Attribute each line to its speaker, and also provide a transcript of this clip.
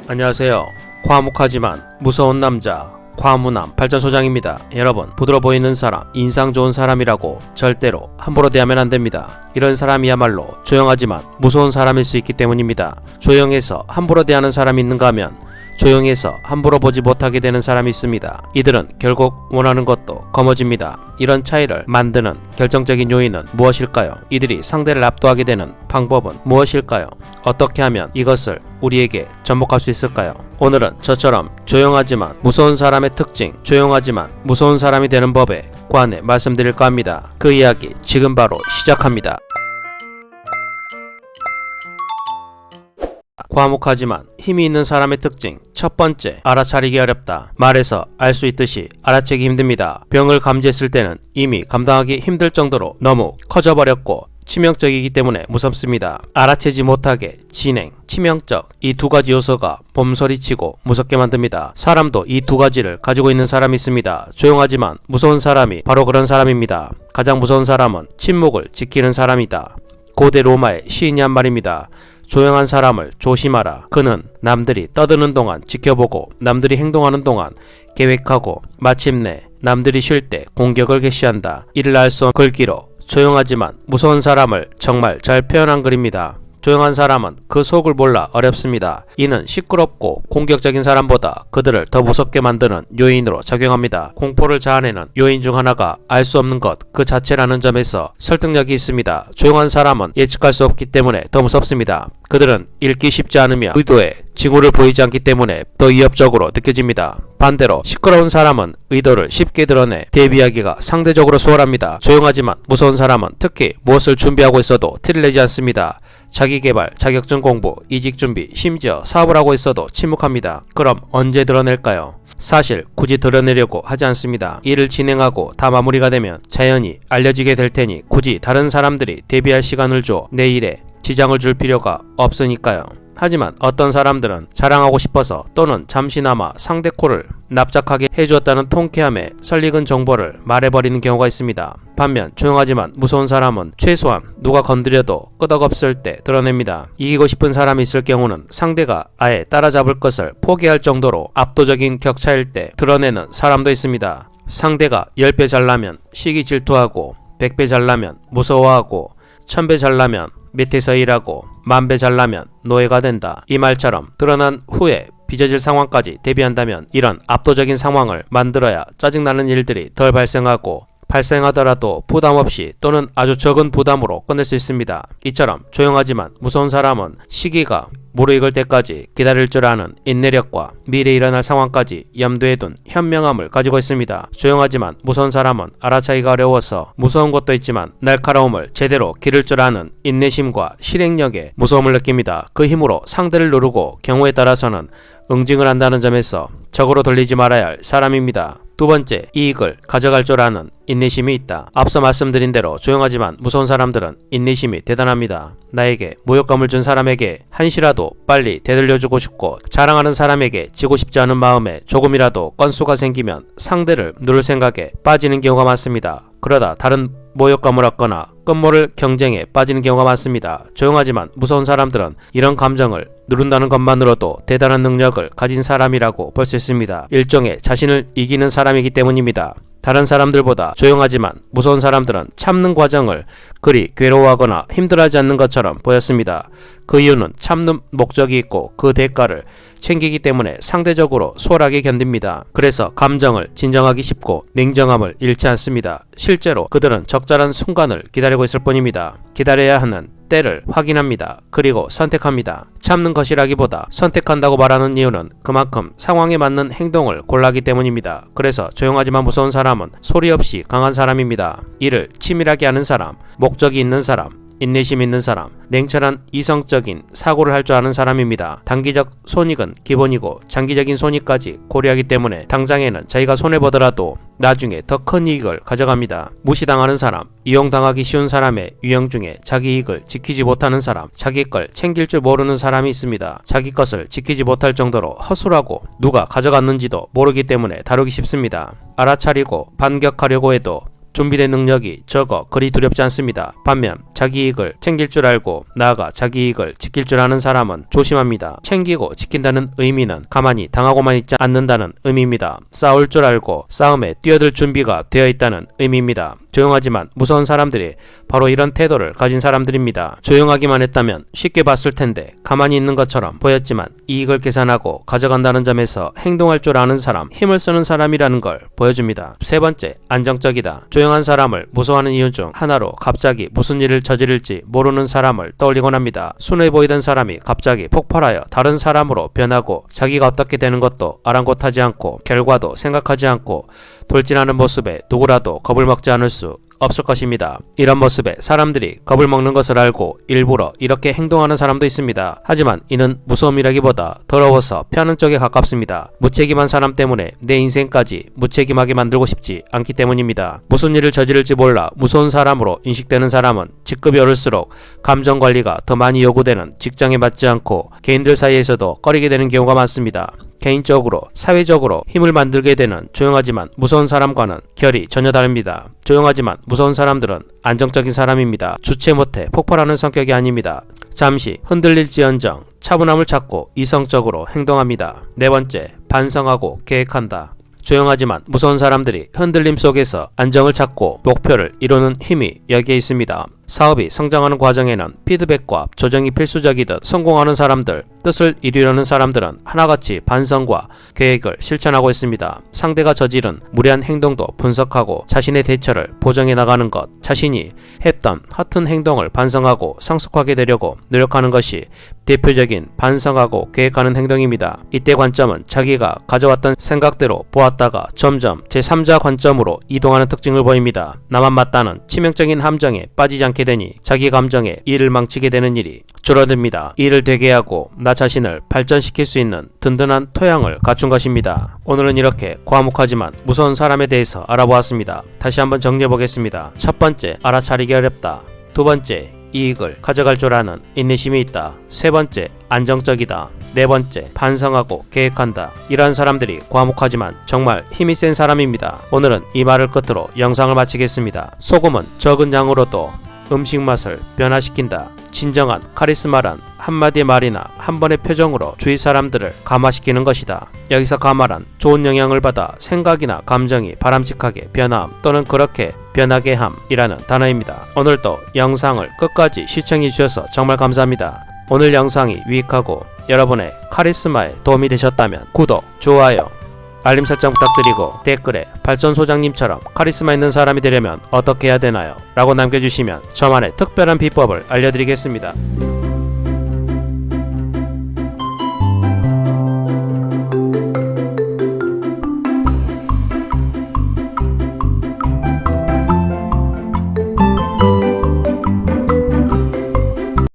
Speaker 1: 안녕하세요. 과묵하지만 무서운 남자 과무남 발전소장입니다. 여러분, 부드러워 보이는 사람, 인상 좋은 사람이라고 절대로 함부로 대하면 안됩니다. 이런 사람이야말로 조용하지만 무서운 사람일 수 있기 때문입니다. 조용해서 함부로 대하는 사람이 있는가 하면 조용해서 함부로 보지 못하게 되는 사람이 있습니다. 이들은 결국 원하는 것도 거머집니다. 이런 차이를 만드는 결정적인 요인은 무엇일까요? 이들이 상대를 압도하게 되는 방법은 무엇일까요? 어떻게 하면 이것을 우리에게 전복할 수 있을까요? 오늘은 저처럼 조용하지만 무서운 사람의 특징, 조용하지만 무서운 사람이 되는 법에 관해 말씀드릴까 합니다. 그 이야기 지금 바로 시작합니다. 과묵하지만 힘이 있는 사람의 특징. 첫 번째, 알아차리기 어렵다. 말해서 알 수 있듯이 알아채기 힘듭니다. 병을 감지했을 때는 이미 감당하기 힘들 정도로 너무 커져버렸고 치명적이기 때문에 무섭습니다. 알아채지 못하게 진행, 치명적, 이 두 가지 요소가 몸서리치고 무섭게 만듭니다. 사람도 이 두 가지를 가지고 있는 사람이 있습니다. 조용하지만 무서운 사람이 바로 그런 사람입니다. 가장 무서운 사람은 침묵을 지키는 사람이다. 고대 로마의 시인이 한 말입니다. 조용한 사람을 조심하라. 그는 남들이 떠드는 동안 지켜보고 남들이 행동하는 동안 계획하고 마침내 남들이 쉴 때 공격을 개시한다. 이를 알 수 없는 글귀로 조용하지만 무서운 사람을 정말 잘 표현한 글입니다. 조용한 사람은 그 속을 몰라 어렵습니다. 이는 시끄럽고 공격적인 사람보다 그들을 더 무섭게 만드는 요인으로 작용합니다. 공포를 자아내는 요인 중 하나가 알 수 없는 것 그 자체라는 점에서 설득력이 있습니다. 조용한 사람은 예측할 수 없기 때문에 더 무섭습니다. 그들은 읽기 쉽지 않으며 의도에 징후를 보이지 않기 때문에 더 위협적으로 느껴집니다. 반대로 시끄러운 사람은 의도를 쉽게 드러내 대비하기가 상대적으로 수월합니다. 조용하지만 무서운 사람은 특히 무엇을 준비하고 있어도 티를 내지 않습니다. 자기개발, 자격증 공부, 이직준비, 심지어 사업을 하고 있어도 침묵합니다. 그럼 언제 드러낼까요? 사실 굳이 드러내려고 하지 않습니다. 일을 진행하고 다 마무리가 되면 자연히 알려지게 될 테니 굳이 다른 사람들이 대비할 시간을 줘 내 일에 지장을 줄 필요가 없으니까요. 하지만 어떤 사람들은 자랑하고 싶어서 또는 잠시나마 상대 코를 납작하게 해주었다는 통쾌함에 설익은 정보를 말해버리는 경우가 있습니다. 반면 조용하지만 무서운 사람은 최소한 누가 건드려도 끄덕없을 때 드러냅니다. 이기고 싶은 사람이 있을 경우는 상대가 아예 따라잡을 것을 포기할 정도로 압도적인 격차일 때 드러내는 사람도 있습니다. 상대가 10배 잘나면 시기 질투하고 100배 잘나면 무서워하고 1000배 잘나면 밑에서 일하고 10,000배 잘나면 노예가 된다. 이 말처럼 드러난 후에 빚어질 상황까지 대비한다면 이런 압도적인 상황을 만들어야 짜증나는 일들이 덜 발생하고 발생하더라도 부담없이 또는 아주 적은 부담으로 끝낼 수 있습니다. 이처럼 조용하지만 무서운 사람은 시기가 무르익을 때까지 기다릴 줄 아는 인내력과 미래에 일어날 상황까지 염두에 둔 현명함을 가지고 있습니다. 조용하지만 무서운 사람은 알아차기가 어려워서 무서운 것도 있지만 날카로움을 제대로 기를 줄 아는 인내심과 실행력에 무서움을 느낍니다. 그 힘으로 상대를 누르고 경우에 따라서는 응징을 한다는 점에서 적으로 돌리지 말아야 할 사람입니다. 두 번째, 이익을 가져갈 줄 아는 인내심이 있다. 앞서 말씀드린 대로 조용하지만 무서운 사람들은 인내심이 대단합니다. 나에게 모욕감을 준 사람에게 한시라도 빨리 되돌려주고 싶고 자랑하는 사람에게 지고 싶지 않은 마음에 조금이라도 건수가 생기면 상대를 누를 생각에 빠지는 경우가 많습니다. 그러다 다른 모욕감을 얻거나 끝모를 경쟁에 빠지는 경우가 많습니다. 조용하지만 무서운 사람들은 이런 감정을 누른다는 것만으로도 대단한 능력을 가진 사람이라고 볼 수 있습니다. 일종의 자신을 이기는 사람이기 때문입니다. 다른 사람들보다 조용하지만 무서운 사람들은 참는 과정을 그리 괴로워하거나 힘들어하지 않는 것처럼 보였습니다. 그 이유는 참는 목적이 있고 그 대가를 챙기기 때문에 상대적으로 수월하게 견딥니다. 그래서 감정을 진정하기 쉽고 냉정함을 잃지 않습니다. 실제로 그들은 적절한 순간을 기다리고 있을 뿐입니다. 기다려야 하는 때를 확인합니다. 그리고 선택합니다. 참는 것이라기보다 선택한다고 말하는 이유는 그만큼 상황에 맞는 행동을 골라하기 때문입니다. 그래서 조용하지만 무서운 사람은 소리 없이 강한 사람입니다. 이를 치밀하게 하는 사람, 목적이 있는 사람, 인내심 있는 사람, 냉철한 이성적인 사고를 할 줄 아는 사람입니다. 단기적 손익은 기본이고 장기적인 손익까지 고려하기 때문에 당장에는 자기가 손해보더라도 나중에 더 큰 이익을 가져갑니다. 무시당하는 사람, 이용당하기 쉬운 사람의 유형 중에 자기 이익을 지키지 못하는 사람, 자기 걸 챙길 줄 모르는 사람이 있습니다. 자기 것을 지키지 못할 정도로 허술하고 누가 가져갔는지도 모르기 때문에 다루기 쉽습니다. 알아차리고 반격하려고 해도 준비된 능력이 적어 그리 두렵지 않습니다. 반면 자기 이익을 챙길 줄 알고 나아가 자기 이익을 지킬 줄 아는 사람은 조심합니다. 챙기고 지킨다는 의미는 가만히 당하고만 있지 않는다는 의미입니다. 싸울 줄 알고 싸움에 뛰어들 준비가 되어 있다는 의미입니다. 조용하지만 무서운 사람들이 바로 이런 태도를 가진 사람들입니다. 조용하기만 했다면 쉽게 봤을 텐데 가만히 있는 것처럼 보였지만 이익을 계산하고 가져간다는 점에서 행동할 줄 아는 사람, 힘을 쓰는 사람이라는 걸 보여줍니다. 세 번째, 안정적이다. 조용한 사람을 무서워하는 이유 중 하나로 갑자기 무슨 일을 저지를지 모르는 사람을 떠올리곤 합니다. 순해 보이던 사람이 갑자기 폭발하여 다른 사람으로 변하고 자기가 어떻게 되는 것도 아랑곳하지 않고 결과도 생각하지 않고 돌진하는 모습에 누구라도 겁을 먹지 않을 수 없을 것입니다. 이런 모습에 사람들이 겁을 먹는 것을 알고 일부러 이렇게 행동하는 사람도 있습니다. 하지만 이는 무서움이라기보다 더러워서 피하는 쪽에 가깝습니다. 무책임한 사람 때문에 내 인생까지 무책임하게 만들고 싶지 않기 때문입니다. 무슨 일을 저지를지 몰라 무서운 사람으로 인식되는 사람은 직급이 오를수록 감정 관리가 더 많이 요구되는 직장에 맞지 않고 개인들 사이에서도 꺼리게 되는 경우가 많습니다. 개인적으로, 사회적으로 힘을 만들게 되는 조용하지만 무서운 사람과는 결이 전혀 다릅니다. 조용하지만 무서운 사람들은 안정적인 사람입니다. 주체 못해 폭발하는 성격이 아닙니다. 잠시 흔들릴지언정 차분함을 찾고 이성적으로 행동합니다. 네 번째, 반성하고 계획한다. 조용하지만 무서운 사람들이 흔들림 속에서 안정을 찾고 목표를 이루는 힘이 여기에 있습니다. 사업이 성장하는 과정에는 피드백과 조정이 필수적이듯 성공하는 사람들, 뜻을 이루려는 사람들은 하나같이 반성과 계획을 실천하고 있습니다. 상대가 저지른 무례한 행동도 분석하고 자신의 대처를 보정해 나가는 것, 자신이 했던 허튼 행동을 반성하고 성숙하게 되려고 노력하는 것이 대표적인 반성하고 계획하는 행동입니다. 이때 관점은 자기가 가져왔던 생각대로 보았다가 점점 제3자 관점으로 이동하는 특징을 보입니다. 나만 맞다는 치명적인 함정에 빠지지 않게 되니 자기 감정에 일을 망치게 되는 일이 줄어듭니다. 일을 되게 하고 나 자신을 발전시킬 수 있는 든든한 토양을 갖춘 것입니다. 오늘은 이렇게 과묵하지만 무서운 사람에 대해서 알아보았습니다. 다시 한번 정리해 보겠습니다. 첫 번째, 알아차리기 어렵다. 두 번째, 이익을 가져갈 줄 아는 인내심이 있다. 세 번째, 안정적이다. 네 번째, 반성하고 계획한다. 이러한 사람들이 과묵하지만 정말 힘이 센 사람입니다. 오늘은 이 말을 끝으로 영상을 마치겠습니다. 소금은 적은 양으로도 음식 맛을 변화시킨다. 진정한 카리스마란 한마디의 말이나 한 번의 표정으로 주위 사람들을 감화시키는 것이다. 여기서 감화란 좋은 영향을 받아 생각이나 감정이 바람직하게 변함 또는 그렇게 변하게 함이라는 단어입니다. 오늘도 영상을 끝까지 시청해 주셔서 정말 감사합니다. 오늘 영상이 유익하고 여러분의 카리스마에 도움이 되셨다면 구독, 좋아요, 알림 설정 부탁드리고 댓글에 발전 소장님처럼 카리스마 있는 사람이 되려면 어떻게 해야 되나요? 라고 남겨주시면 저만의 특별한 비법을 알려드리겠습니다.